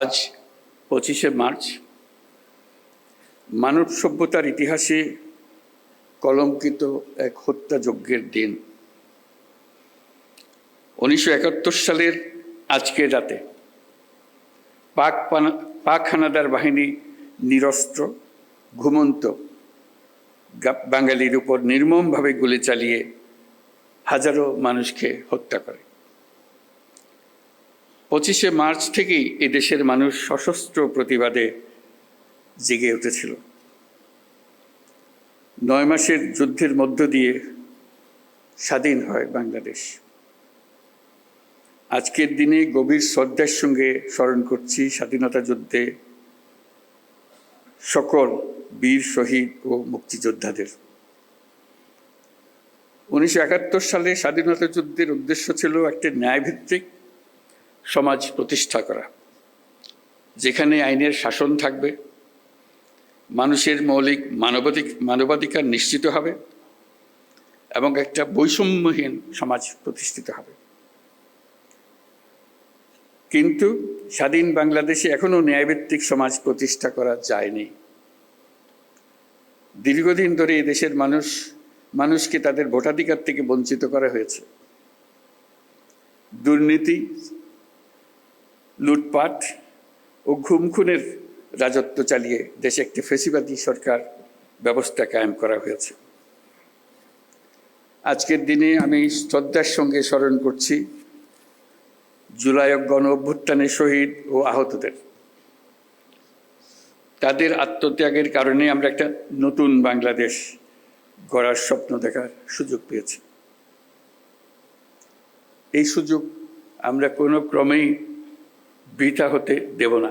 আজ 25শে মার্চ মানব সভ্যতার ইতিহাসে কলঙ্কিত এক হত্যাযজ্ঞের দিন। 1971 সালের আজকের রাতে পাক হানাদার বাহিনী নিরস্ত্র ঘুমন্ত বাঙালির উপর নির্মমভাবে গুলি চালিয়ে হাজারো মানুষকে হত্যা করে। 25শে মার্চ থেকেই এদেশের মানুষ সশস্ত্র প্রতিবাদে জেগে উঠেছিল। 9 মাসের যুদ্ধের মধ্য দিয়ে স্বাধীন হয় বাংলাদেশ। আজকের দিনে গভীর শ্রদ্ধার সঙ্গে স্মরণ করছি স্বাধীনতা যুদ্ধে সকল বীর শহীদ ও মুক্তিযোদ্ধাদের। 1971 সালে স্বাধীনতা যুদ্ধের উদ্দেশ্য ছিল একটি ন্যায়ভিত্তিক সমাজ প্রতিষ্ঠা করা, যেখানে আইনের শাসন থাকবে, মানুষের মৌলিক মানবাধিকার নিশ্চিত হবে এবং একটা বৈষম্যহীন সমাজ প্রতিষ্ঠিত হবে। কিন্তু স্বাধীন বাংলাদেশে এখনো ন্যায়ভিত্তিক সমাজ প্রতিষ্ঠা করা যায়নি। দীর্ঘদিন ধরে এই দেশের মানুষকে তাদের ভোটাধিকার থেকে বঞ্চিত করা হয়েছে। দুর্নীতি, লুটপাট ও খুনের রাজত্ব চালিয়ে দেশে একটি ফ্যাসিবাদী সরকার ব্যবস্থা কায়েম করা হয়েছে। আজকের দিনে আমি শ্রদ্ধার সঙ্গে স্মরণ করছি জুলাই গণ অভ্যুত্থানের শহীদ ও আহতদের। তাদের আত্মত্যাগের কারণে আমরা একটা নতুন বাংলাদেশ গড়ার স্বপ্ন দেখার সুযোগ পেয়েছি। এই সুযোগ আমরা কোনো ক্রমেই বৃথা হতে দেব না।